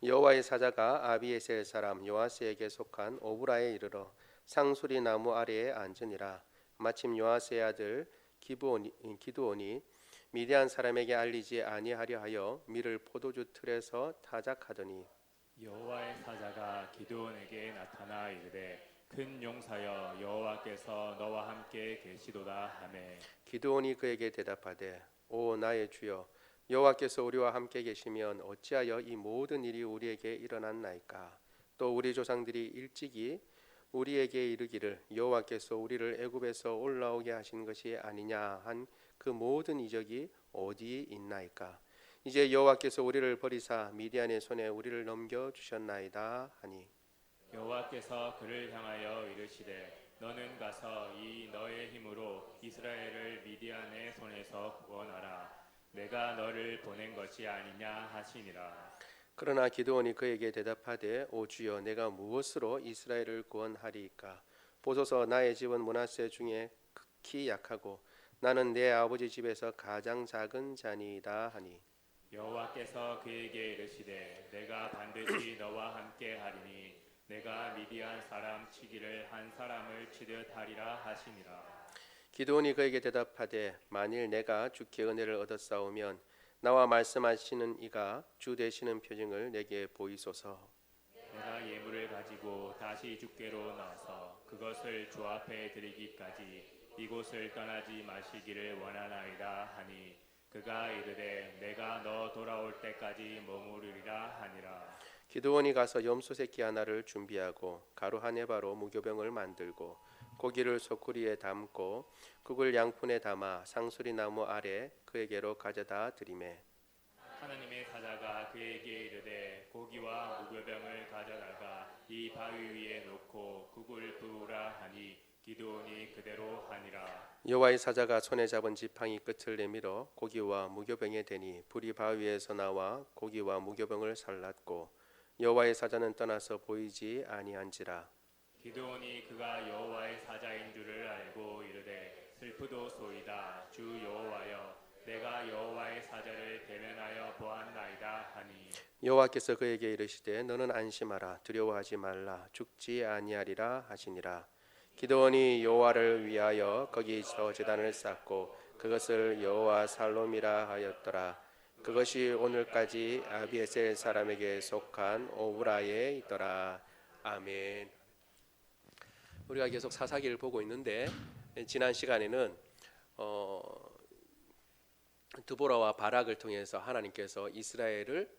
여호와의 사자가 아비에셀 사람 요아스에게 속한 오브라에 이르러 상수리 나무 아래에 앉으니라. 마침 요아스의 아들 기드온이 미디안 사람에게 알리지 아니하려 하여 밀을 포도주 틀에서 타작하더니 여호와의 사자가 기드온에게 나타나 이르되 큰 용사여 여호와께서 너와 함께 계시도다 하매 기드온이 그에게 대답하되 오 나의 주여 여호와께서 우리와 함께 계시면 어찌하여 이 모든 일이 우리에게 일어났나이까. 또 우리 조상들이 일찍이 우리에게 이르기를 여호와께서 우리를 애굽에서 올라오게 하신 것이 아니냐 한 그 모든 이적이 어디 있나이까. 이제 여호와께서 우리를 버리사 미디안의 손에 우리를 넘겨 주셨나이다 하니 여호와께서 그를 향하여 이르시되 너는 가서 이 너의 힘으로 이스라엘을 미디안의 손에서 구원하라. 내가 너를 보낸 것이 아니냐 하시니라. 그러나 기드온이 그에게 대답하되 오 주여 내가 무엇으로 이스라엘을 구원하리이까. 보소서 나의 집은 므낫세 중에 극히 약하고 나는 내 아버지 집에서 가장 작은 자니이다 하니 여호와께서 그에게 이르시되 내가 반드시 너와 함께 하리니 내가 미디안 사람 치기를 한 사람을 치듯 하리라 하시니라. 기드온이 그에게 대답하되 만일 내가 주께 은혜를 얻었사오면 나와 말씀하시는 이가 주 되시는 표징을 내게 보이소서. 내가 예물을 가지고 다시 주께로 나와서 그것을 주 앞에 드리기까지 이곳을 떠나지 마시기를 원하나이다 하니 그가 이르되 내가 너 돌아올 때까지 머무르리라 하니라. 기드온이 가서 염소 새끼 하나를 준비하고 가루 한 에바로 무교병을 만들고 고기를 소쿠리에 담고 국을 양푼에 담아 상수리 나무 아래 그에게로 가져다 드리매 하나님의 사자가 그에게 이르되 고기와 무교병을 가져다가 이 바위 위에 놓고 국을 부으라 하니 기드온이 그대로 하니라. 여호와의 사자가 손에 잡은 지팡이 끝을 내밀어 고기와 무교병에 대니 불이 바위에서 나와 고기와 무교병을 살랐고 여호와의 사자는 떠나서 보이지 아니한지라. 기드온이 그가 여호와의 사자인 줄을 알고 이르되 슬프도소이다. 주 여호와여 내가 여호와의 사자를 대면하여 보았나이다 하니 여호와께서 그에게 이르시되 너는 안심하라 두려워하지 말라 죽지 아니하리라 하시니라. 기드온이 여호와를 위하여 거기서 제단을 쌓고 그것을 여호와 살롬이라 하였더라. 그것이 오늘까지 아비에셀 사람에게 속한 오브라에 있더라. 아멘. 우리가 계속 사사기를 보고 있는데 지난 시간에는 드보라와 바락을 통해서 하나님께서 이스라엘을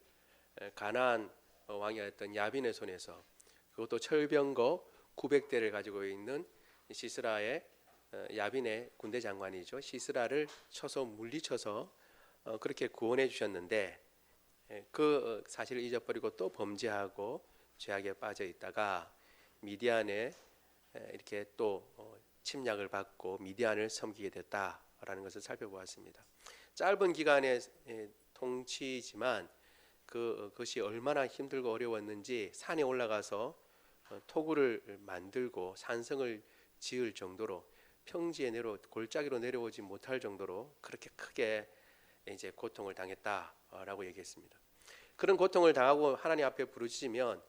가나안 왕이었던 야빈의 손에서 그것도 철병거 900대를 가지고 있는 시스라의 야빈의 군대 장관이죠. 시스라를 쳐서 물리쳐서 그렇게 구원해 주셨는데 그 사실을 잊어버리고 또 범죄하고 죄악에 빠져 있다가 미디안에 이렇게 또 침략을 받고 미디안을 섬기게 됐다라는 것을 살펴보았습니다. 짧은 기간의 통치지만 그것이 얼마나 힘들고 어려웠는지 산에 올라가서 토굴을 만들고 산성을 지을 정도로 평지에 골짜기로 내려오지 못할 정도로 그렇게 크게 이제 고통을 당했다라고 얘기했습니다. 그런 고통을 당하고 하나님 앞에 부르짖으면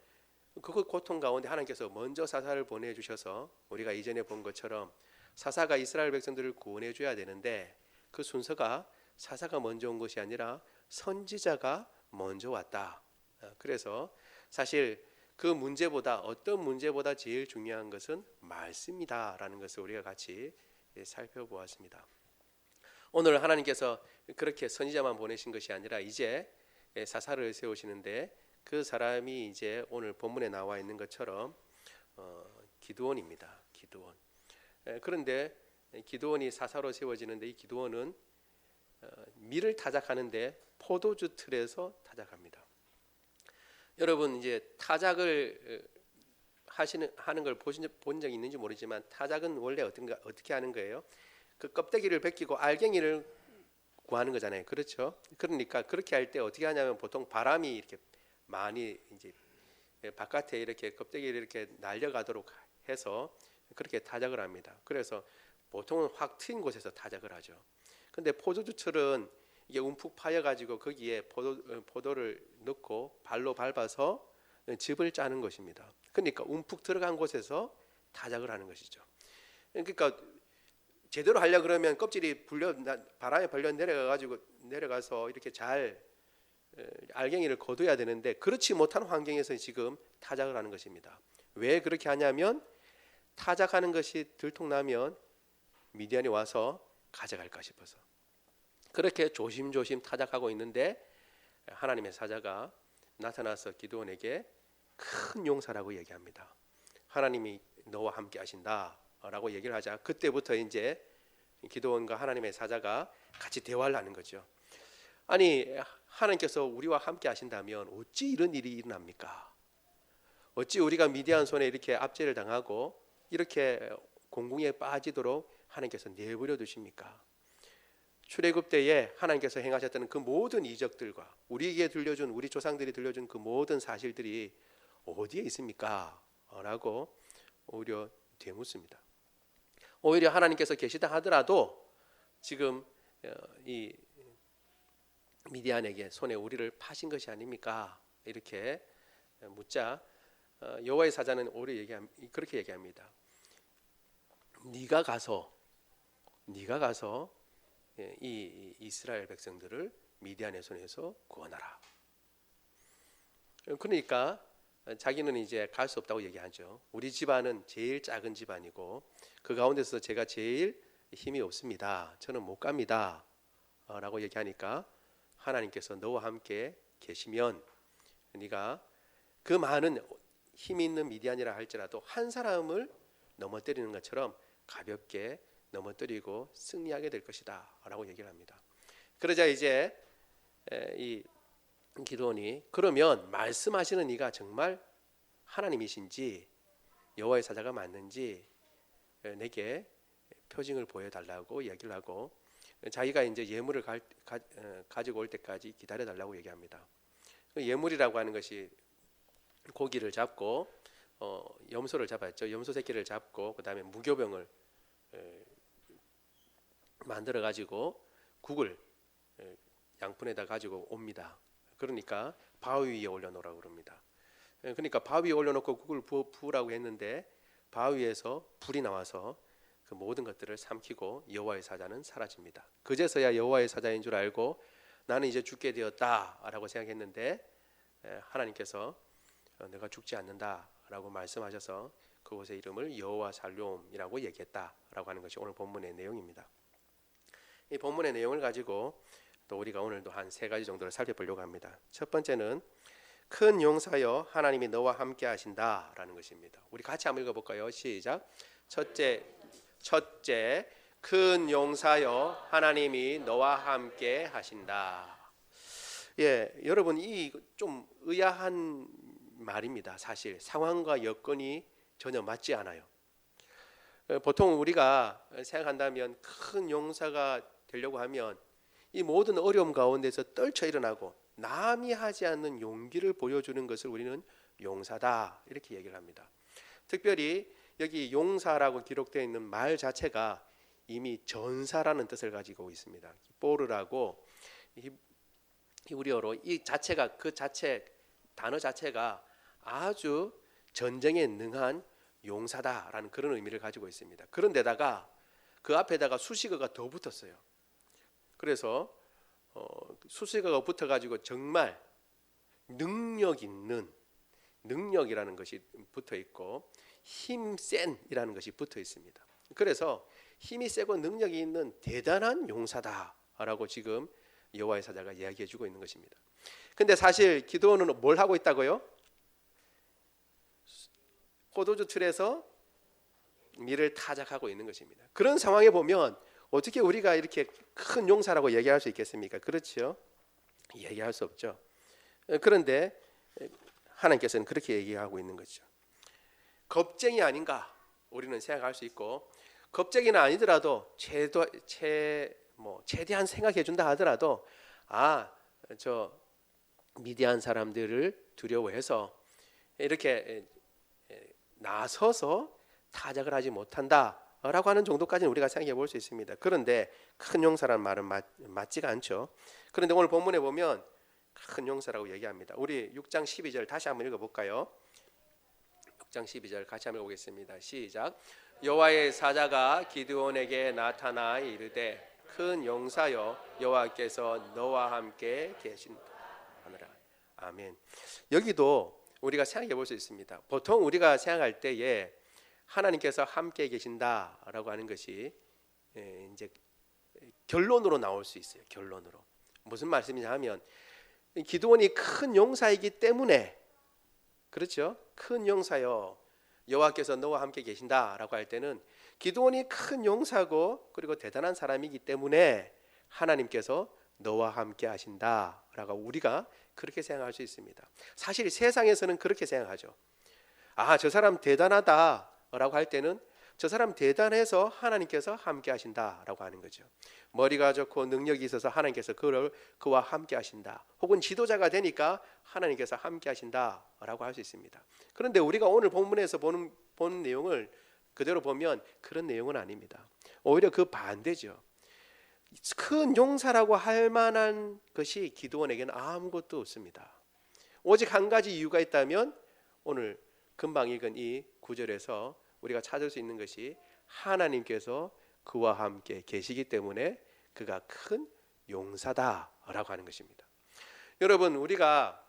그 고통 가운데 하나님께서 먼저 사사를 보내주셔서 우리가 이전에 본 것처럼 사사가 이스라엘 백성들을 구원해 줘야 되는데 그 순서가 사사가 먼저 온 것이 아니라 선지자가 먼저 왔다. 그래서 사실 그 문제보다 어떤 문제보다 제일 중요한 것은 말씀이다라는 것을 우리가 같이 살펴보았습니다. 오늘 하나님께서 그렇게 선지자만 보내신 것이 아니라 이제 사사를 세우시는데 그 사람이 이제 오늘 본문에 나와 있는 것처럼 기드온입니다. 기드온. 그런데 기드온이 사사로 세워지는데 이 기드온은 밀을 타작하는데 포도주 틀에서 타작합니다. 여러분 이제 타작을 하는 걸 본 적이 있는지 모르지만 타작은 원래 어떻게 하는 거예요? 그 껍데기를 벗기고 알갱이를 구하는 거잖아요. 그렇죠? 그러니까 그렇게 할 때 어떻게 하냐면 보통 바람이 이렇게 많이 이제 바깥에 이렇게 껍데기를 이렇게 날려가도록 해서 그렇게 타작을 합니다. 그래서 보통은 확 트인 곳에서 타작을 하죠. 근데 포도주철은 이게 움푹 파여 가지고 거기에 포도를 넣고 발로 밟아서 즙을 짜는 것입니다. 그러니까 움푹 들어간 곳에서 타작을 하는 것이죠. 그러니까 제대로 하려 그러면 껍질이 바람에 벌려 내려가서 이렇게 잘 알갱이를 거둬야 되는데 그렇지 못한 환경에서 지금 타작을 하는 것입니다. 왜 그렇게 하냐면 타작하는 것이 들통나면 미디안이 와서 가져갈까 싶어서 그렇게 조심조심 타작하고 있는데 하나님의 사자가 나타나서 기드온에게 큰 용사라고 얘기합니다. 하나님이 너와 함께 하신다 라고 얘기를 하자 그때부터 이제 기드온과 하나님의 사자가 같이 대화를 하는 거죠. 아니 하나님께서 우리와 함께 하신다면 어찌 이런 일이 일어납니까? 어찌 우리가 미디안 손에 이렇게 압제를 당하고 이렇게 공궁에 빠지도록 하나님께서 내버려 두십니까? 출애굽 때에 하나님께서 행하셨던 그 모든 이적들과 우리에게 들려준 우리 조상들이 들려준 그 모든 사실들이 어디에 있습니까? 라고 오히려 되묻습니다. 오히려 하나님께서 계시다 하더라도 지금 이 미디안에게 손에 우리를 파신 것이 아닙니까? 이렇게 묻자 여호와의 사자는 오히려 그렇게 얘기합니다. 네가 가서 이 이스라엘 백성들을 미디안의 손에서 구원하라. 그러니까 자기는 이제 갈 수 없다고 얘기하죠. 우리 집안은 제일 작은 집안이고 그 가운데서 제가 제일 힘이 없습니다. 저는 못 갑니다. 라고 얘기하니까 하나님께서 너와 함께 계시면 네가 그 많은 힘이 있는 미디안이라 할지라도 한 사람을 넘어뜨리는 것처럼 가볍게 넘어뜨리고 승리하게 될 것이다 라고 얘기를 합니다. 그러자 이제 이 기드온이 그러면 말씀하시는 이가 정말 하나님이신지 여호와의 사자가 맞는지 내게 표징을 보여달라고 얘기를 하고 자기가 이제 예물을 가지고 올 때까지 기다려달라고 얘기합니다. 예물이라고 하는 것이 고기를 잡고 염소를 잡았죠. 염소 새끼를 잡고 그 다음에 무교병을 만들어 가지고 국을 양푼에다 가지고 옵니다. 그러니까 바위 위에 올려놓으라고 그럽니다. 그러니까 바위 위에 올려놓고 국을 부으라고 했는데 바위에서 불이 나와서 그 모든 것들을 삼키고 여호와의 사자는 사라집니다. 그제서야 여호와의 사자인 줄 알고 나는 이제 죽게 되었다라고 생각했는데 하나님께서 내가 죽지 않는다라고 말씀하셔서 그곳의 이름을 여호와 살롬이라고 얘기했다라고 하는 것이 오늘 본문의 내용입니다. 이 본문의 내용을 가지고 또 우리가 오늘도 한 세 가지 정도를 살펴보려고 합니다. 첫 번째는 큰 용사여 하나님이 너와 함께 하신다라는 것입니다. 우리 같이 한번 읽어볼까요? 시작. 첫째 큰 용사여 하나님이 너와 함께 하신다. 여러분 이 좀 의아한 말입니다. 사실 상황과 여건이 전혀 맞지 않아요. 보통 우리가 생각한다면 큰 용사가 되려고 하면 이 모든 어려움 가운데서 떨쳐 일어나고 남이 하지 않는 용기를 보여주는 것을 우리는 용사다 이렇게 얘기를 합니다. 특별히 여기 용사라고 기록되어 있는 말 자체가 이미 전사라는 뜻을 가지고 있습니다. 보르라고 히브리어로 이 자체가 단어 자체가 아주 전쟁에 능한 용사다라는 그런 의미를 가지고 있습니다. 그런데다가 그 앞에다가 수식어가 더 붙었어요. 그래서 수식어가 붙어가지고 정말 능력 있는 능력이라는 것이 붙어 있고 힘센이라는 것이 붙어 있습니다. 그래서 힘이 세고 능력이 있는 대단한 용사다라고 지금 여호와의 사자가 이야기해주고 있는 것입니다. 근데 사실 기드온은 뭘 하고 있다고요? 포도주 틀에서 밀을 타작하고 있는 것입니다. 그런 상황에 보면 어떻게 우리가 이렇게 큰 용사라고 얘기할 수 있겠습니까? 그렇죠? 얘기할 수 없죠. 그런데 하나님께서는 그렇게 얘기하고 있는 거죠. 겁쟁이 아닌가 우리는 생각할 수 있고 겁쟁이는 아니더라도 최대한 생각해 준다 하더라도 저 미디안 사람들을 두려워해서 이렇게 나서서 타작을 하지 못한다 라고 하는 정도까지는 우리가 생각해 볼 수 있습니다. 그런데 큰 용사라는 말은 맞지가 않죠. 그런데 오늘 본문에 보면 큰 용사라고 얘기합니다. 우리 6장 12절 다시 한번 읽어볼까요? 6장 12절 같이 한번 읽어보겠습니다. 시작. 여호와의 사자가 기드온에게 나타나 이르되 큰 용사여 여호와께서 너와 함께 계신다 하느라. 아멘. 여기도 우리가 생각해 볼 수 있습니다. 보통 우리가 생각할 때에 하나님께서 함께 계신다라고 하는 것이 이제 결론으로 나올 수 있어요. 결론으로. 무슨 말씀이냐 하면 기드온이 큰 용사이기 때문에, 그렇죠? 큰 용사여 여호와께서 너와 함께 계신다라고 할 때는 기드온이 큰 용사고 그리고 대단한 사람이기 때문에 하나님께서 너와 함께 하신다라고 우리가 그렇게 생각할 수 있습니다. 사실 세상에서는 그렇게 생각하죠. 아, 저 사람 대단하다라고 할 때는 저 사람 대단해서 하나님께서 함께 하신다라고 하는 거죠. 머리가 좋고 능력이 있어서 하나님께서 그와 함께 하신다. 혹은 지도자가 되니까 하나님께서 함께 하신다라고 할 수 있습니다. 그런데 우리가 오늘 본문에서 보는 내용을 그대로 보면 그런 내용은 아닙니다. 오히려 그 반대죠. 큰 용사라고 할 만한 것이 기드온에게는 아무것도 없습니다. 오직 한 가지 이유가 있다면 오늘 금방 읽은 이 구절에서 우리가 찾을 수 있는 것이 하나님께서 그와 함께 계시기 때문에 그가 큰 용사다라고 하는 것입니다. 여러분, 우리가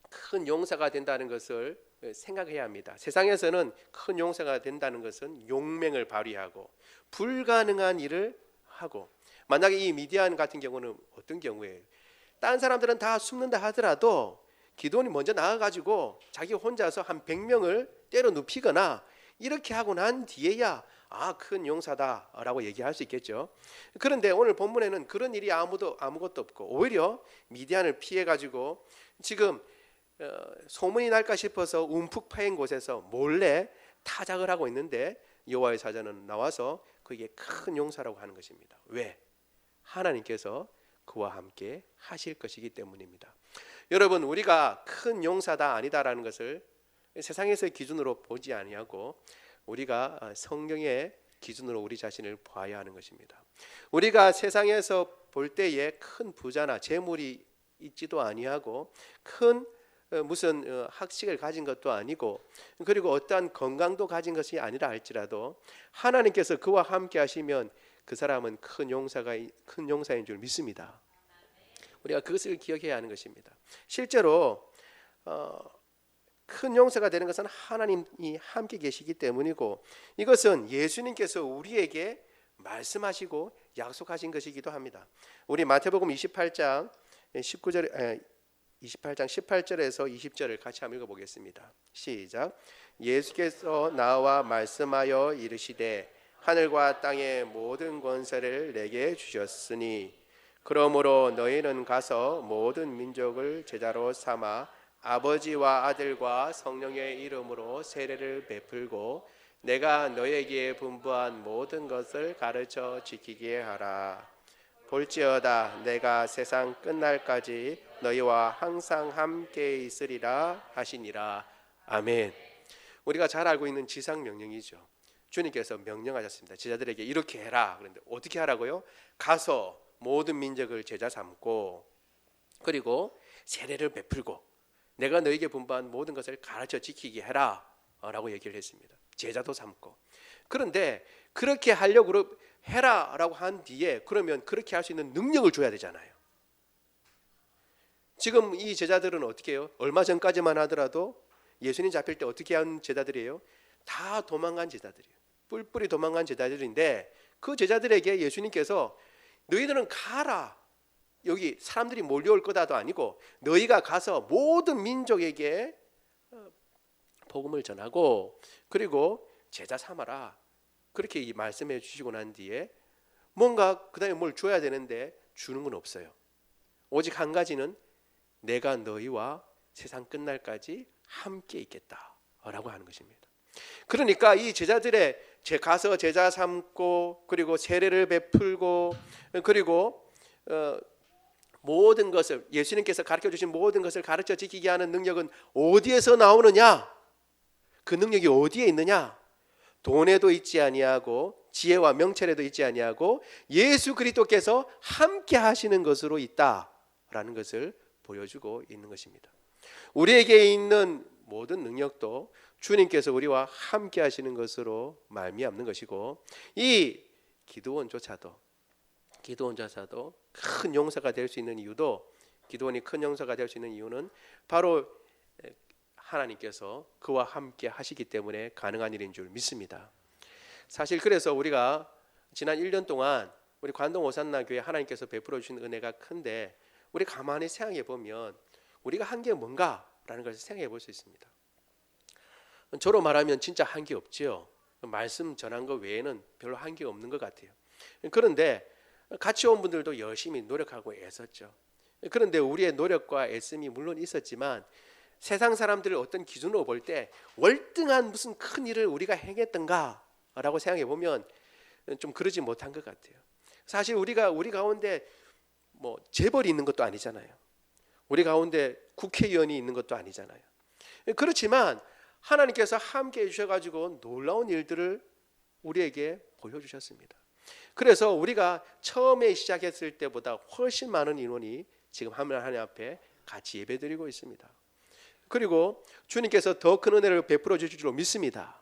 큰 용사가 된다는 것을 생각해야 합니다. 세상에서는 큰 용사가 된다는 것은 용맹을 발휘하고 불가능한 일을 하고, 만약에 이 미디안 같은 경우는 어떤 경우에 다른 사람들은 다 숨는다 하더라도 기드온이 먼저 나와가지고 자기 혼자서 한 100명을 때려 눕히거나 이렇게 하고 난 뒤에야 큰 용사다라고 얘기할 수 있겠죠. 그런데 오늘 본문에는 그런 일이 아무것도 없고 오히려 미디안을 피해가지고 지금 소문이 날까 싶어서 움푹 파인 곳에서 몰래 타작을 하고 있는데 여호와의 사자는 나와서 그에게 큰 용사라고 하는 것입니다. 왜? 하나님께서 그와 함께 하실 것이기 때문입니다. 여러분, 우리가 큰 용사다 아니다라는 것을 세상에서의 기준으로 보지 아니하고 우리가 성경의 기준으로 우리 자신을 봐야 하는 것입니다. 우리가 세상에서 볼 때에 큰 부자나 재물이 있지도 아니하고 큰 무슨 학식을 가진 것도 아니고 그리고 어떠한 건강도 가진 것이 아니라 할지라도 하나님께서 그와 함께 하시면 그 사람은 큰 용사인 줄 믿습니다. 우리가 그것을 기억해야 하는 것입니다. 실제로 큰 용사가 되는 것은 하나님이 함께 계시기 때문이고 이것은 예수님께서 우리에게 말씀하시고 약속하신 것이기도 합니다. 우리 마태복음 28장 18절에서 20절을 같이 한번 읽어보겠습니다. 시작. 예수께서 나와 말씀하여 이르시되 하늘과 땅의 모든 권세를 내게 주셨으니 그러므로 너희는 가서 모든 민족을 제자로 삼아 아버지와 아들과 성령의 이름으로 세례를 베풀고 내가 너에게 분부한 모든 것을 가르쳐 지키게 하라. 볼지어다 내가 세상 끝날까지 너희와 항상 함께 있으리라 하시니라. 아멘. 우리가 잘 알고 있는 지상 명령이죠. 주님께서 명령하셨습니다. 제자들에게 이렇게 해라. 그런데 어떻게 하라고요? 가서 모든 민족을 제자 삼고 그리고 세례를 베풀고 내가 너에게 분부한 모든 것을 가르쳐 지키게 해라 라고 얘기를 했습니다. 제자도 삼고. 그런데 그렇게 하려고 해라 라고 한 뒤에 그러면 그렇게 할 수 있는 능력을 줘야 되잖아요. 지금 이 제자들은 어떻게 해요? 얼마 전까지만 하더라도 예수님 잡힐 때 어떻게 한 제자들이에요? 다 도망간 제자들이에요. 뿔뿔이 도망간 제자들인데 그 제자들에게 예수님께서 너희들은 가라. 여기 사람들이 몰려올 거다도 아니고 너희가 가서 모든 민족에게 복음을 전하고 그리고 제자 삼아라. 그렇게 말씀해 주시고 난 뒤에 뭔가 그 다음에 뭘 줘야 되는데 주는 건 없어요. 오직 한 가지는 내가 너희와 세상 끝날까지 함께 있겠다라고 하는 것입니다. 그러니까 이 제자들의 가서 제자 삼고 그리고 세례를 베풀고 그리고 모든 것을 예수님께서 가르쳐 주신 모든 것을 가르쳐 지키게 하는 능력은 어디에서 나오느냐? 그 능력이 어디에 있느냐? 돈에도 있지 아니하고 지혜와 명철에도 있지 아니하고 예수 그리스도께서 함께 하시는 것으로 있다라는 것을 보여주고 있는 것입니다. 우리에게 있는 모든 능력도 주님께서 우리와 함께 하시는 것으로 말미암는 것이고, 이 기드온조차도 큰 용사가 될 수 있는 이유도, 기드온이 큰 용사가 될 수 있는 이유는 바로 하나님께서 그와 함께 하시기 때문에 가능한 일인 줄 믿습니다. 사실 그래서 우리가 지난 1년 동안 우리 관동 오산나 교회 하나님께서 베풀어 주신 은혜가 큰데, 우리 가만히 생각해 보면 우리가 한 게 뭔가라는 것을 생각해 볼 수 있습니다. 저로 말하면 진짜 한 게 없지요. 말씀 전한 것 외에는 별로 한 게 없는 것 같아요. 그런데 같이 온 분들도 열심히 노력하고 애썼죠. 그런데 우리의 노력과 애씀이 물론 있었지만 세상 사람들을 어떤 기준으로 볼 때 월등한 무슨 큰 일을 우리가 행했던가라고 생각해 보면 좀 그러지 못한 것 같아요. 사실 우리 가운데 뭐 재벌이 있는 것도 아니잖아요. 우리 가운데 국회의원이 있는 것도 아니잖아요. 그렇지만 하나님께서 함께 해주셔가지고 놀라운 일들을 우리에게 보여주셨습니다. 그래서 우리가 처음에 시작했을 때보다 훨씬 많은 인원이 지금 하나님 앞에 같이 예배드리고 있습니다. 그리고 주님께서 더 큰 은혜를 베풀어 주실 줄로 믿습니다.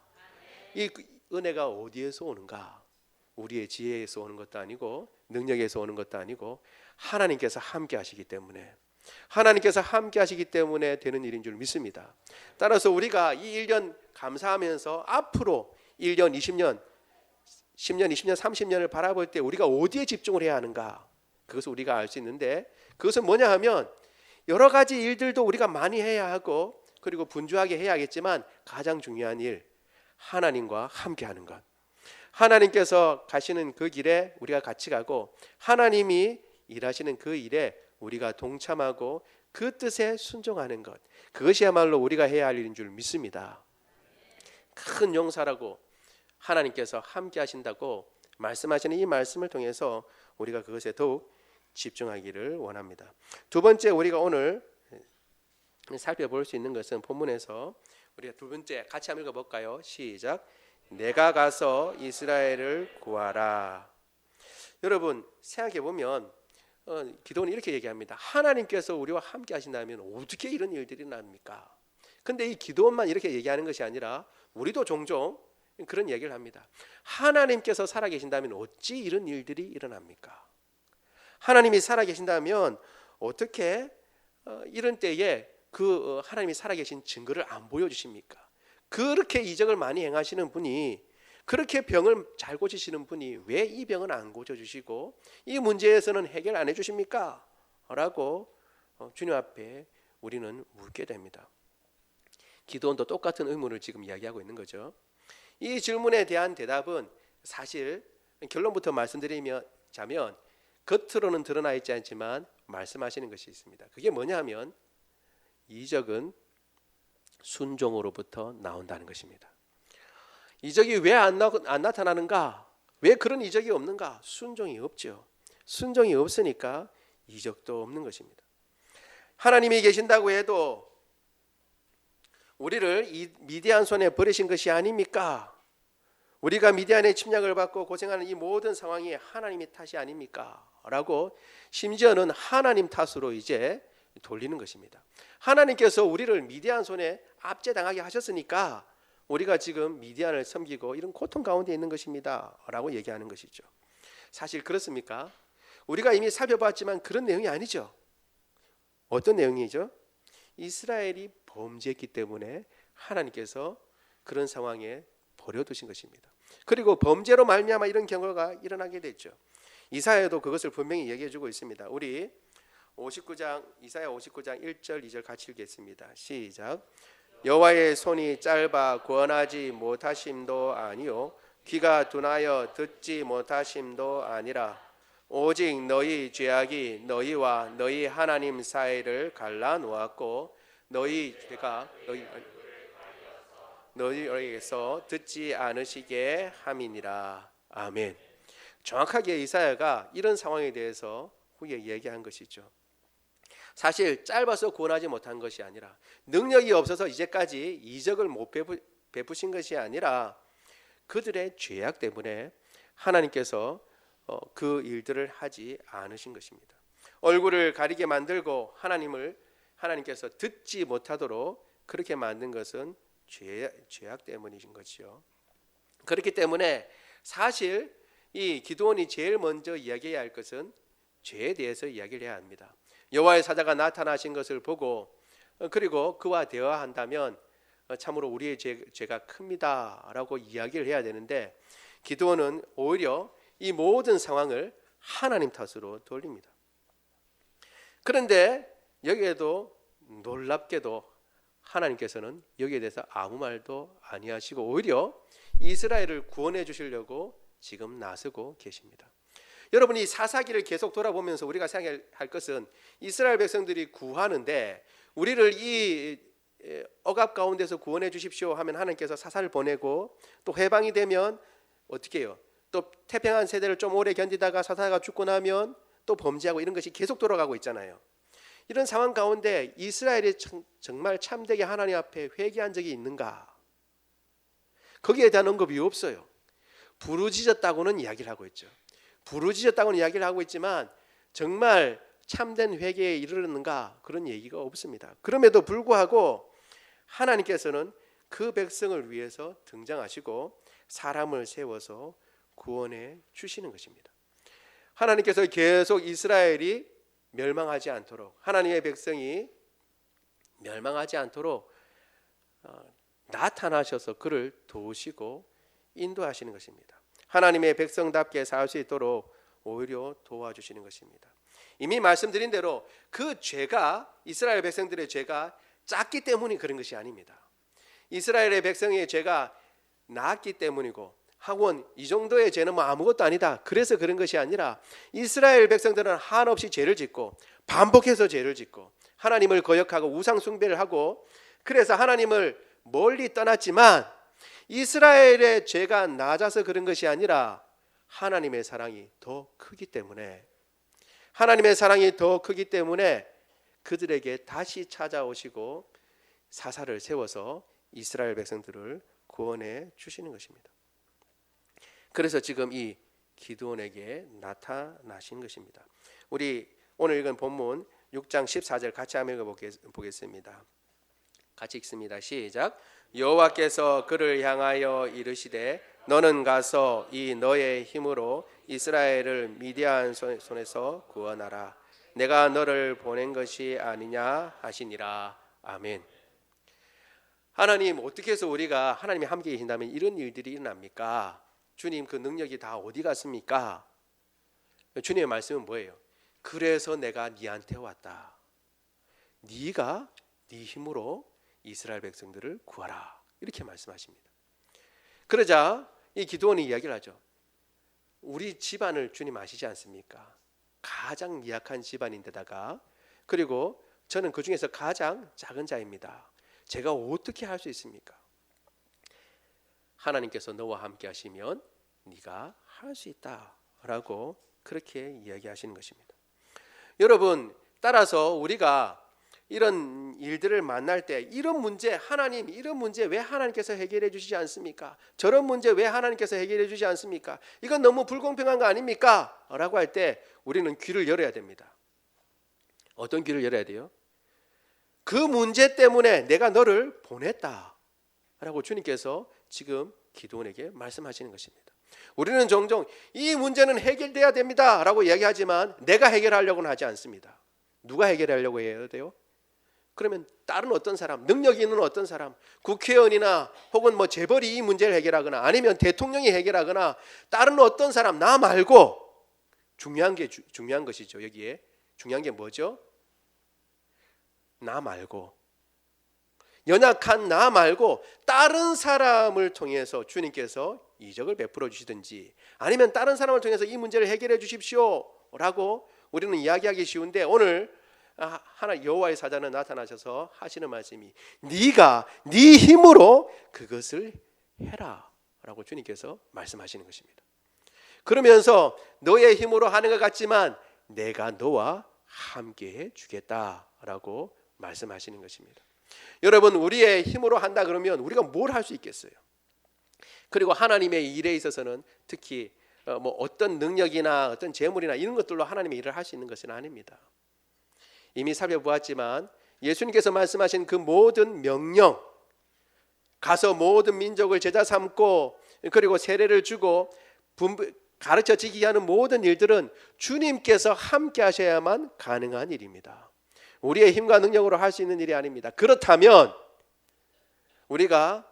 이 은혜가 어디에서 오는가? 우리의 지혜에서 오는 것도 아니고 능력에서 오는 것도 아니고 하나님께서 함께 하시기 때문에, 되는 일인 줄 믿습니다. 따라서 우리가 이 1년 감사하면서 앞으로 1년, 20년, 10년, 20년, 30년을 바라볼 때 우리가 어디에 집중을 해야 하는가? 그것을 우리가 알 수 있는데, 그것은 뭐냐 하면 여러 가지 일들도 우리가 많이 해야 하고 그리고 분주하게 해야겠지만 가장 중요한 일, 하나님과 함께 하는 것. 하나님께서 가시는 그 길에 우리가 같이 가고 하나님이 일하시는 그 일에 우리가 동참하고 그 뜻에 순종하는 것, 그것이야말로 우리가 해야 할 일인 줄 믿습니다. 큰 용사라고 하나님께서 함께 하신다고 말씀하시는 이 말씀을 통해서 우리가 그것에 더욱 집중하기를 원합니다. 두 번째, 우리가 오늘 살펴볼 수 있는 것은 본문에서 우리가 두 번째 같이 한번 읽어볼까요? 시작. 내가 가서 이스라엘을 구하라. 여러분 생각해 보면 기도는 이렇게 얘기합니다. 하나님께서 우리와 함께 하신다면 어떻게 이런 일들이 납니까? 근데 이 기도만 이렇게 얘기하는 것이 아니라 우리도 종종 그런 얘기를 합니다. 하나님께서 살아계신다면 어찌 이런 일들이 일어납니까? 하나님이 살아계신다면 어떻게 이런 때에 그 하나님이 살아계신 증거를 안 보여주십니까? 그렇게 이적을 많이 행하시는 분이, 그렇게 병을 잘 고치시는 분이 왜 이 병은 안 고쳐주시고 이 문제에서는 해결 안 해주십니까? 라고 주님 앞에 우리는 묻게 됩니다. 기도원도 똑같은 의문을 지금 이야기하고 있는 거죠. 이 질문에 대한 대답은 사실 결론부터 말씀드리자면 겉으로는 드러나 있지 않지만 말씀하시는 것이 있습니다. 그게 뭐냐 하면 이적은 순종으로부터 나온다는 것입니다. 이적이 왜 안 나타나는가? 왜 그런 이적이 없는가? 순종이 없죠. 순종이 없으니까 이적도 없는 것입니다. 하나님이 계신다고 해도 우리를 이 미디안 손에 버리신 것이 아닙니까? 우리가 미디안의 침략을 받고 고생하는 이 모든 상황이 하나님의 탓이 아닙니까? 라고 심지어는 하나님 탓으로 이제 돌리는 것입니다. 하나님께서 우리를 미디안 손에 압제당하게 하셨으니까 우리가 지금 미디안을 섬기고 이런 고통 가운데 있는 것입니다 라고 얘기하는 것이죠. 사실 그렇습니까? 우리가 이미 살펴봤지만 그런 내용이 아니죠. 어떤 내용이죠? 이스라엘이 범죄했기 때문에 하나님께서 그런 상황에 버려두신 것입니다. 그리고 범죄로 말미암아 이런 경우가 일어나게 됐죠. 이사야도 그것을 분명히 얘기해주고 있습니다. 우리 이사야 59장 1절 2절 같이 읽겠습니다. 시작. 여호와의 손이 짧아 구원하지 못하심도 아니요 귀가 둔하여 듣지 못하심도 아니라 오직 너희 죄악이 너희와 너희 하나님 사이를 갈라놓았고 너희 죄가 너희에게서 듣지 않으시게 함이니라. 아멘. 정확하게 이사야가 이런 상황에 대해서 후에 얘기한 것이죠. 사실 짧아서 구원하지 못한 것이 아니라 능력이 없어서 이제까지 이적을 못 베푸신 것이 아니라 그들의 죄악 때문에 하나님께서 그 일들을 하지 않으신 것입니다. 얼굴을 가리게 만들고 하나님께서 듣지 못하도록 그렇게 만든 것은 죄악 때문이신 것이요. 그렇기 때문에 사실 이 기드온이 제일 먼저 이야기해야 할 것은 죄에 대해서 이야기를 해야 합니다. 여호와의 사자가 나타나신 것을 보고 그리고 그와 대화한다면 참으로 우리의 죄가 큽니다라고 이야기를 해야 되는데 기드온은 오히려 이 모든 상황을 하나님 탓으로 돌립니다. 그런데 여기에도 놀랍게도 하나님께서는 여기에 대해서 아무 말도 아니하시고 오히려 이스라엘을 구원해 주시려고 지금 나서고 계십니다. 여러분, 이 사사기를 계속 돌아보면서 우리가 생각할 것은 이스라엘 백성들이 구하는데 우리를 이 억압 가운데서 구원해 주십시오 하면 하나님께서 사사를 보내고 또 해방이 되면 어떻게 해요? 또 태평한 세대를 좀 오래 견디다가 사사가 죽고 나면 또 범죄하고 이런 것이 계속 돌아가고 있잖아요. 이런 상황 가운데 이스라엘이 정말 참되게 하나님 앞에 회개한 적이 있는가? 거기에 대한 언급이 없어요. 부르짖었다고는 이야기를 하고 있죠. 부르짖었다고는 이야기를 하고 있지만 정말 참된 회개에 이르렀는가? 그런 얘기가 없습니다. 그럼에도 불구하고 하나님께서는 그 백성을 위해서 등장하시고 사람을 세워서 구원해 주시는 것입니다. 하나님께서 계속 이스라엘이 멸망하지 않도록, 하나님의 백성이 멸망하지 않도록 나타나셔서 그를 도우시고 인도하시는 것입니다. 하나님의 백성답게 살 수 있도록 오히려 도와주시는 것입니다. 이미 말씀드린 대로 그 죄가, 이스라엘 백성들의 죄가 작기 때문이 그런 것이 아닙니다. 이스라엘의 백성의 죄가 낮기 때문이고 학원 이 정도의 죄는 뭐 아무것도 아니다, 그래서 그런 것이 아니라 이스라엘 백성들은 한없이 죄를 짓고 반복해서 죄를 짓고 하나님을 거역하고 우상 숭배를 하고 그래서 하나님을 멀리 떠났지만 이스라엘의 죄가 낮아서 그런 것이 아니라 하나님의 사랑이 더 크기 때문에, 하나님의 사랑이 더 크기 때문에 그들에게 다시 찾아오시고 사사를 세워서 이스라엘 백성들을 구원해 주시는 것입니다. 그래서 지금 이 기드온에게 나타나신 것입니다. 우리 오늘 읽은 본문 6장 14절 같이 한번 읽어보겠습니다. 같이 읽습니다. 시작. 여호와께서 그를 향하여 이르시되 너는 가서 이 너의 힘으로 이스라엘을 미디안 손에서 구원하라. 내가 너를 보낸 것이 아니냐 하시니라. 아멘. 하나님, 어떻게 해서 우리가 하나님이 함께 계신다면 이런 일들이 일어납니까? 주님, 그 능력이 다 어디 갔습니까? 주님의 말씀은 뭐예요? 그래서 내가 네한테 왔다. 네가 네 힘으로 이스라엘 백성들을 구하라. 이렇게 말씀하십니다. 그러자 이 기드온이 이야기를 하죠. 우리 집안을 주님 아시지 않습니까? 가장 미약한 집안인데다가 그리고 저는 그 중에서 가장 작은 자입니다. 제가 어떻게 할 수 있습니까? 하나님께서 너와 함께 하시면 네가 할 수 있다라고 그렇게 이야기하시는 것입니다. 여러분, 따라서 우리가 이런 일들을 만날 때 이런 문제, 하나님 이런 문제 왜 하나님께서 해결해 주시지 않습니까? 저런 문제 왜 하나님께서 해결해 주지 않습니까? 이건 너무 불공평한 거 아닙니까? 라고 할 때 우리는 귀를 열어야 됩니다. 어떤 귀를 열어야 돼요? 그 문제 때문에 내가 너를 보냈다 라고 주님께서 지금 기드온에게 말씀하시는 것입니다. 우리는 종종 이 문제는 해결돼야 됩니다 라고 이야기하지만 내가 해결하려고는 하지 않습니다. 누가 해결하려고 해야 돼요? 그러면 다른 어떤 사람, 능력이 있는 어떤 사람, 국회의원이나 혹은 뭐 재벌이 이 문제를 해결하거나 아니면 대통령이 해결하거나 다른 어떤 사람, 나 말고 중요한 것이죠. 여기에 중요한 게 뭐죠? 나 말고, 연약한 나 말고 다른 사람을 통해서 주님께서 이적을 베풀어 주시든지 아니면 다른 사람을 통해서 이 문제를 해결해 주십시오 라고 우리는 이야기하기 쉬운데 오늘 하나 여호와의 사자는 나타나셔서 하시는 말씀이 네가 네 힘으로 그것을 해라 라고 주님께서 말씀하시는 것입니다. 그러면서 너의 힘으로 하는 것 같지만 내가 너와 함께해 주겠다라고 말씀하시는 것입니다. 여러분, 우리의 힘으로 한다 그러면 우리가 뭘 할 수 있겠어요? 그리고 하나님의 일에 있어서는 특히 뭐 어떤 능력이나 어떤 재물이나 이런 것들로 하나님의 일을 할 수 있는 것은 아닙니다. 이미 살펴보았지만 예수님께서 말씀하신 그 모든 명령, 가서 모든 민족을 제자 삼고 그리고 세례를 주고 가르쳐 지키게 하는 모든 일들은 주님께서 함께 하셔야만 가능한 일입니다. 우리의 힘과 능력으로 할 수 있는 일이 아닙니다. 그렇다면 우리가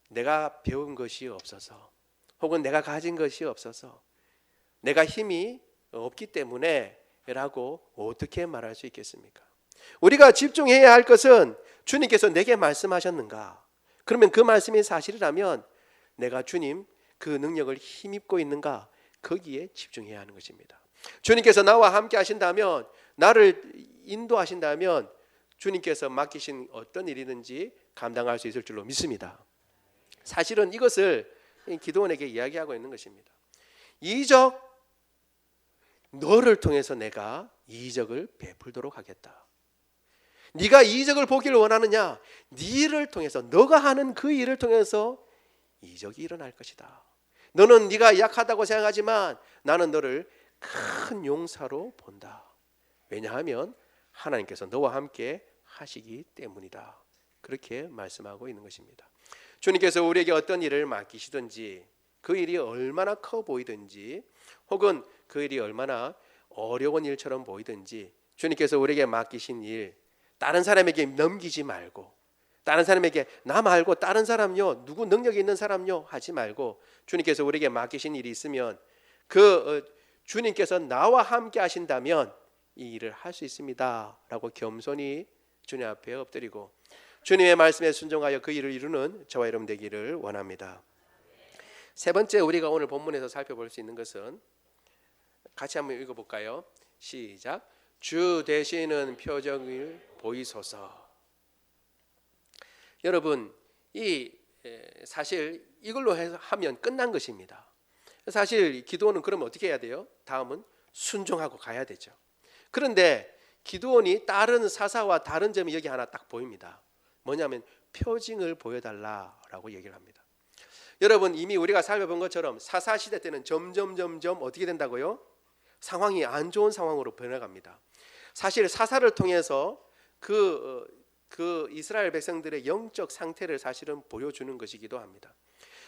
내가 배운 것이 없어서 혹은 내가 가진 것이 없어서 내가 힘이 없기 때문에 라고 어떻게 말할 수 있겠습니까? 우리가 집중해야 할 것은 주님께서 내게 말씀하셨는가? 그러면 그 말씀이 사실이라면 내가 주님 그 능력을 힘입고 있는가? 거기에 집중해야 하는 것입니다. 주님께서 나와 함께 하신다면, 나를 인도하신다면 주님께서 맡기신 어떤 일이든지 감당할 수 있을 줄로 믿습니다. 사실은 이것을 기도원에게 이야기하고 있는 것입니다. 이적, 너를 통해서 내가 이적을 베풀도록 하겠다. 네가 이적을 보기를 원하느냐? 네 일을 통해서, 너가 하는 그 일을 통해서 이적이 일어날 것이다. 너는 네가 약하다고 생각하지만 나는 너를 큰 용사로 본다. 왜냐하면 하나님께서 너와 함께 하시기 때문이다. 그렇게 말씀하고 있는 것입니다. 주님께서 우리에게 어떤 일을 맡기시든지 그 일이 얼마나 커 보이든지 혹은 그 일이 얼마나 어려운 일처럼 보이든지 주님께서 우리에게 맡기신 일, 다른 사람에게 넘기지 말고, 다른 사람에게 나 말고 다른 사람요, 누구 능력이 있는 사람요 하지 말고 주님께서 우리에게 맡기신 일이 있으면 주님께서 나와 함께 하신다면 이 일을 할 수 있습니다 라고 겸손히 주님 앞에 엎드리고 주님의 말씀에 순종하여 그 일을 이루는 저와 여러분 되기를 원합니다. 세 번째, 우리가 오늘 본문에서 살펴볼 수 있는 것은 같이 한번 읽어볼까요? 시작. 주 되시는 표정을 보이소서. 여러분, 사실 이걸로 하면 끝난 것입니다. 사실 기드온은 그러면 어떻게 해야 돼요? 다음은 순종하고 가야 되죠. 그런데 기드온이 다른 사사와 다른 점이 여기 하나 딱 보입니다. 뭐냐면 표징을 보여달라라고 얘기를 합니다. 여러분, 이미 우리가 살펴본 것처럼 사사 시대 때는 점점 어떻게 된다고요? 상황이 안 좋은 상황으로 변해갑니다. 사실 사사를 통해서 그 이스라엘 백성들의 영적 상태를 사실은 보여주는 것이기도 합니다.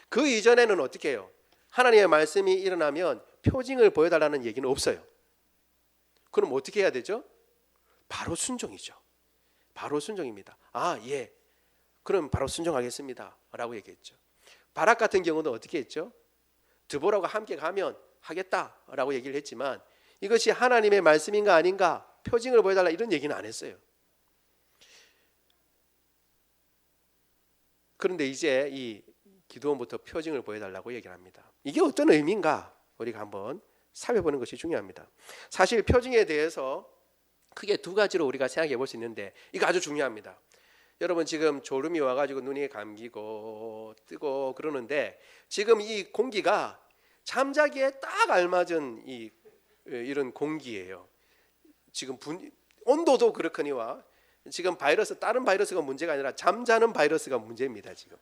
그 이전에는 어떻게 해요? 하나님의 말씀이 일어나면 표징을 보여달라는 얘기는 없어요. 그럼 어떻게 해야 되죠? 바로 순종이죠. 바로 순종입니다. 아, 예, 그럼 바로 순종하겠습니다 라고 얘기했죠. 바락 같은 경우는 어떻게 했죠? 드보라가 함께 가면 하겠다라고 얘기를 했지만 이것이 하나님의 말씀인가 아닌가, 표징을 보여달라 이런 얘기는 안 했어요. 그런데 이제 이 기드온부터 표징을 보여달라고 얘기를 합니다. 이게 어떤 의미인가 우리가 한번 살펴보는 것이 중요합니다. 사실 표징에 대해서 크게 두 가지로 우리가 생각해 볼 수 있는데 이거 아주 중요합니다. 여러분, 지금 졸음이 와가지고 눈이 감기고 뜨고 그러는데 지금 이 공기가 잠자기에 딱 알맞은 이런 공기예요. 지금 온도도 그렇거니와 지금 다른 바이러스가 문제가 아니라 잠자는 바이러스가 문제입니다. 지금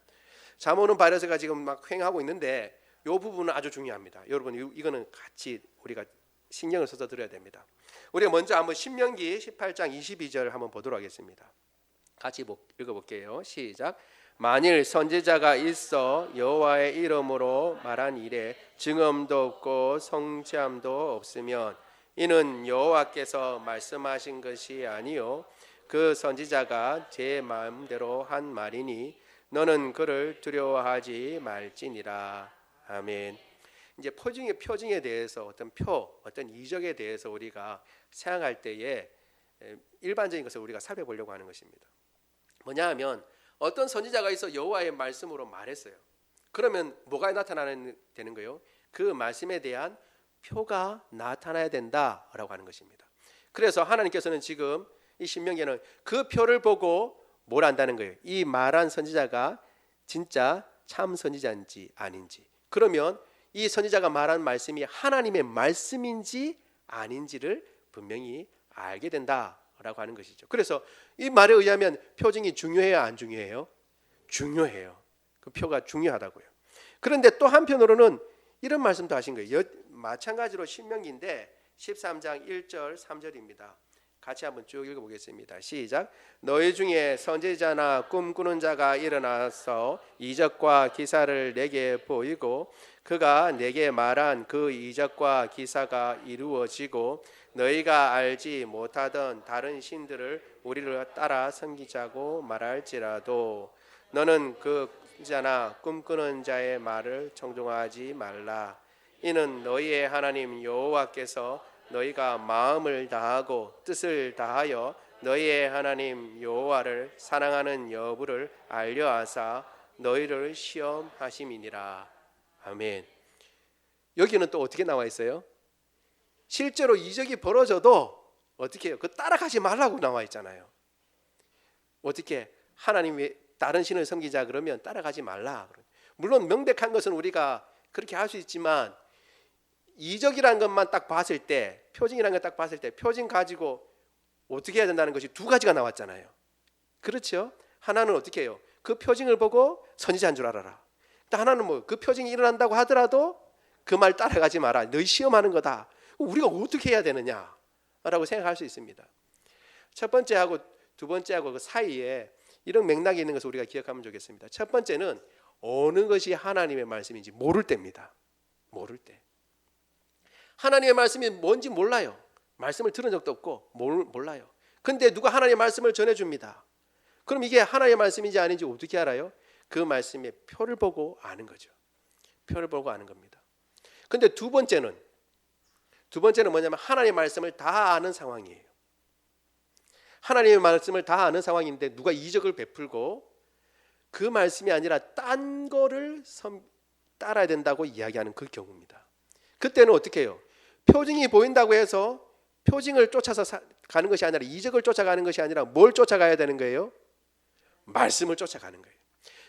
잠 오는 바이러스가 지금 막 횡행하고 있는데 이 부분은 아주 중요합니다. 여러분, 이거는 같이 우리가 신경을 써서 들어야 됩니다. 우리가 먼저 한번 신명기 18장 22절 한번 보도록 하겠습니다. 같이 읽어볼게요. 시작. 만일 선지자가 있어 여호와의 이름으로 말한 일에 증언도 없고 성취함도 없으면 이는 여호와께서 말씀하신 것이 아니요 그 선지자가 제 마음대로 한 말이니 너는 그를 두려워하지 말지니라. 아멘. 이제 표징에 대해서 어떤 이적에 대해서 우리가 생각할 때에 일반적인 것을 우리가 살펴보려고 하는 것입니다. 뭐냐 하면 어떤 선지자가 있어 여호와의 말씀으로 말했어요. 그러면 뭐가 나타나는 되는 거예요? 그 말씀에 대한 표가 나타나야 된다라고 하는 것입니다. 그래서 하나님께서는 지금 이 신명기에는 그 표를 보고 뭘 안다는 거예요. 이 말한 선지자가 진짜 참 선지자인지 아닌지, 그러면 이 선지자가 말한 말씀이 하나님의 말씀인지 아닌지를 분명히 알게 된다라고 하는 것이죠. 그래서 이 말에 의하면 표징이 중요해요, 안 중요해요? 중요해요. 그 표가 중요하다고요. 그런데 또 한편으로는 이런 말씀도 하신 거예요. 마찬가지로 신명기인데 13장 1절 3절입니다. 같이 한번 쭉 읽어보겠습니다. 시작. 너희 중에 선지자나 꿈꾸는 자가 일어나서 이적과 기사를 내게 보이고 그가 내게 말한 그 이적과 기사가 이루어지고 너희가 알지 못하던 다른 신들을 우리를 따라 섬기자고 말할지라도 너는 그 자나 꿈꾸는 자의 말을 청종하지 말라. 이는 너희의 하나님 여호와께서 너희가 마음을 다하고 뜻을 다하여 너희의 하나님 여호와를 사랑하는 여부를 알려하사 너희를 시험하심이니라. 아멘. 여기는 또 어떻게 나와 있어요? 실제로 이적이 벌어져도 어떻게 해요? 그 따라가지 말라고 나와 있잖아요. 어떻게 하나님이 다른 신을 섬기자 그러면 따라가지 말라. 물론 명백한 것은 우리가 그렇게 할 수 있지만 이적이라는 것만 딱 봤을 때, 표징이라는 걸 딱 봤을 때 표징 가지고 어떻게 해야 된다는 것이 두 가지가 나왔잖아요. 그렇죠? 하나는 어떻게 해요? 그 표징을 보고 선지자인 줄 알아라. 또 하나는 뭐 그 표징이 일어난다고 하더라도 그 말 따라가지 마라. 너희 시험하는 거다. 우리가 어떻게 해야 되느냐라고 생각할 수 있습니다. 첫 번째하고 두 번째하고 그 사이에 이런 맥락이 있는 것을 우리가 기억하면 좋겠습니다. 첫 번째는 어느 것이 하나님의 말씀인지 모를 때입니다. 모를 때. 하나님의 말씀이 뭔지 몰라요. 말씀을 들은 적도 없고 몰라요. 근데 누가 하나님의 말씀을 전해줍니다. 그럼 이게 하나님의 말씀인지 아닌지 어떻게 알아요? 그 말씀의 표를 보고 아는 거죠. 표를 보고 아는 겁니다. 근데 두 번째는 뭐냐면 하나님의 말씀을 다 아는 상황이에요. 하나님의 말씀을 다 아는 상황인데 누가 이적을 베풀고 그 말씀이 아니라 딴 거를 따라야 된다고 이야기하는 그 경우입니다. 그때는 어떻게 해요? 표징이 보인다고 해서 표징을 쫓아서 가는 것이 아니라 이적을 쫓아가는 것이 아니라 뭘 쫓아가야 되는 거예요? 말씀을 쫓아가는 거예요.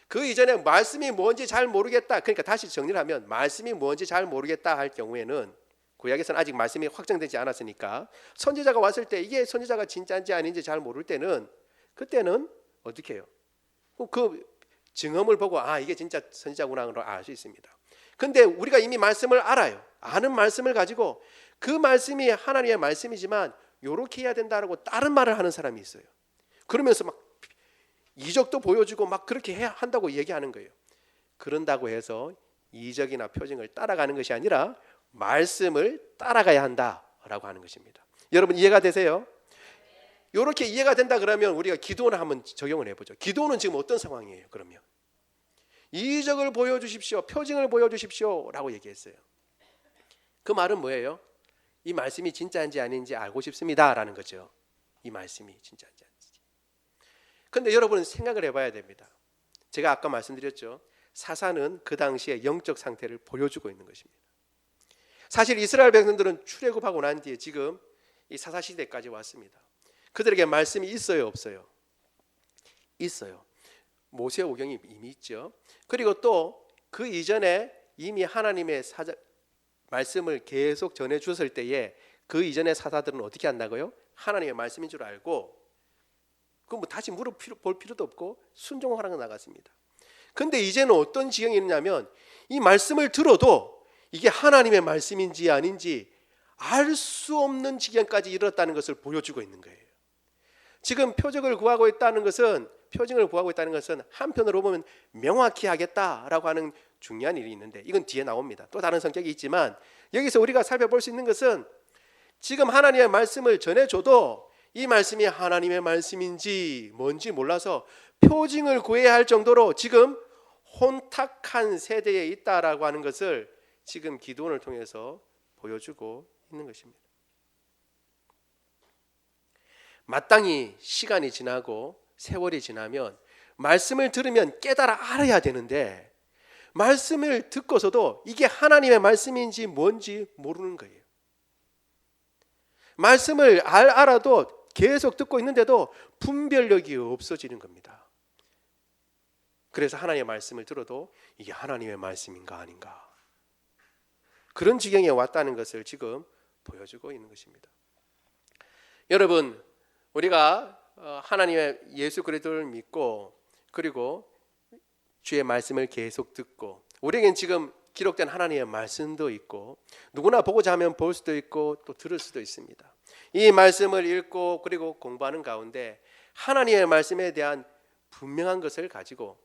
그 이전에 말씀이 뭔지 잘 모르겠다. 그러니까 다시 정리를 하면 말씀이 뭔지 잘 모르겠다 할 경우에는 구약에서는 아직 말씀이 확정되지 않았으니까 선지자가 왔을 때 이게 선지자가 진짜인지 아닌지 잘 모를 때는 그때는 어떻게 해요? 그 증언을 보고 아 이게 진짜 선지자구나 알 수 있습니다. 근데 우리가 이미 말씀을 알아요. 아는 말씀을 가지고 그 말씀이 하나님의 말씀이지만 요렇게 해야 된다라고 다른 말을 하는 사람이 있어요. 그러면서 막 이적도 보여주고 막 그렇게 해야 한다고 얘기하는 거예요. 그런다고 해서 이적이나 표징을 따라가는 것이 아니라 말씀을 따라가야 한다라고 하는 것입니다. 여러분 이해가 되세요? 이렇게 이해가 된다 그러면 우리가 기도원을 한번 적용을 해보죠. 기도원은 지금 어떤 상황이에요? 그러면 이적을 보여주십시오, 표징을 보여주십시오 라고 얘기했어요. 그 말은 뭐예요? 이 말씀이 진짜인지 아닌지 알고 싶습니다 라는 거죠. 이 말씀이 진짜인지 아닌지. 그런데 여러분은 생각을 해봐야 됩니다. 제가 아까 말씀드렸죠. 사사는 그 당시의 영적 상태를 보여주고 있는 것입니다. 사실 이스라엘 백성들은 출애굽하고 난 뒤에 지금 이 사사 시대까지 왔습니다. 그들에게 말씀이 있어요, 없어요? 있어요. 모세오경이 이미 있죠. 그리고 또 그 이전에 이미 하나님의 말씀을 계속 전해 주었을 때에 그 이전의 사사들은 어떻게 한다고요? 하나님의 말씀인 줄 알고 그 뭐 다시 물어볼 필요도 없고 순종하라고 나갔습니다. 근데 이제는 어떤 지경이 있냐면 이 말씀을 들어도 이게 하나님의 말씀인지 아닌지 알 수 없는 지경까지 이르렀다는 것을 보여주고 있는 거예요. 지금 표징을 구하고 있다는 것은 한편으로 보면 명확히 하겠다라고 하는 중요한 일이 있는데 이건 뒤에 나옵니다. 또 다른 성격이 있지만 여기서 우리가 살펴볼 수 있는 것은 지금 하나님의 말씀을 전해줘도 이 말씀이 하나님의 말씀인지 뭔지 몰라서 표징을 구해야 할 정도로 지금 혼탁한 세대에 있다라고 하는 것을 지금 기도원을 통해서 보여주고 있는 것입니다. 마땅히 시간이 지나고 세월이 지나면 말씀을 들으면 깨달아 알아야 되는데 말씀을 듣고서도 이게 하나님의 말씀인지 뭔지 모르는 거예요. 말씀을 알아도 계속 듣고 있는데도 분별력이 없어지는 겁니다. 그래서 하나님의 말씀을 들어도 이게 하나님의 말씀인가 아닌가 그런 지경에 왔다는 것을 지금 보여주고 있는 것입니다. 여러분 우리가 하나님의 예수 그리스도를 믿고 그리고 주의 말씀을 계속 듣고 우리에겐 지금 기록된 하나님의 말씀도 있고 누구나 보고자 하면 볼 수도 있고 또 들을 수도 있습니다. 이 말씀을 읽고 그리고 공부하는 가운데 하나님의 말씀에 대한 분명한 것을 가지고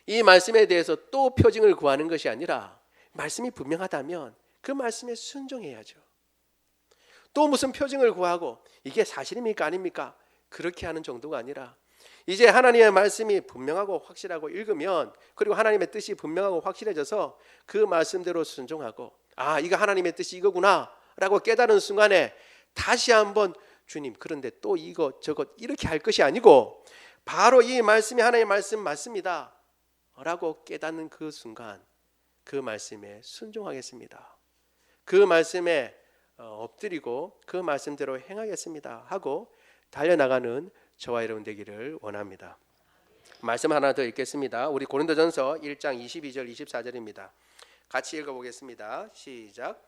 이 말씀에 대해서 또 표징을 구하는 것이 아니라 말씀이 분명하다면 그 말씀에 순종해야죠. 또 무슨 표징을 구하고 이게 사실입니까 아닙니까? 그렇게 하는 정도가 아니라 이제 하나님의 말씀이 분명하고 확실하고 읽으면 그리고 하나님의 뜻이 분명하고 확실해져서 그 말씀대로 순종하고 이거 하나님의 뜻이 이거구나 라고 깨달은 순간에 다시 한번 주님 그런데 또 이거 저거 이렇게 할 것이 아니고 바로 이 말씀이 하나님의 말씀 맞습니다 라고 깨닫는 그 순간 그 말씀에 순종하겠습니다. 그 말씀에 엎드리고 그 말씀대로 행하겠습니다 하고 달려나가는 저와 여러분 되기를 원합니다. 말씀 하나 더 읽겠습니다. 우리 고린도전서 1장 22절 24절입니다. 같이 읽어보겠습니다. 시작.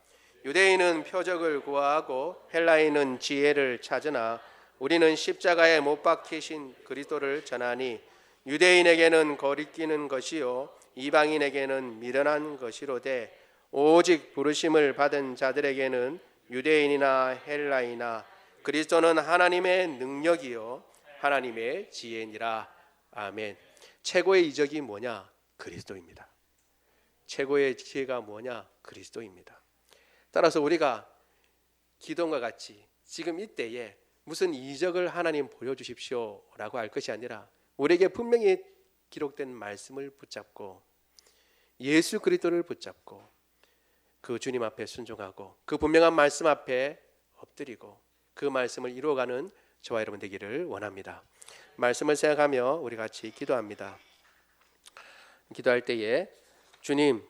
유대인은 표적을 구하고 헬라인은 지혜를 찾으나 우리는 십자가에 못 박히신 그리스도를 전하니 유대인에게는 거리끼는 것이요 이방인에게는 미련한 것이로되 오직 부르심을 받은 자들에게는 유대인이나 헬라이나 그리스도는 하나님의 능력이요 하나님의 지혜니라. 아멘. 최고의 이적이 뭐냐? 그리스도입니다. 최고의 지혜가 뭐냐? 그리스도입니다. 따라서 우리가 기도와 같이 지금 이때에 무슨 이적을 하나님 보여주십시오 라고 할 것이 아니라 우리에게 분명히 기록된 말씀을 붙잡고 예수 그리스도를 붙잡고 그 주님 앞에 순종하고 그 분명한 말씀 앞에 엎드리고 그 말씀을 이루어가는 저와 여러분 되기를 원합니다. 말씀을 생각하며 우리 같이 기도합니다. 기도할 때에 주님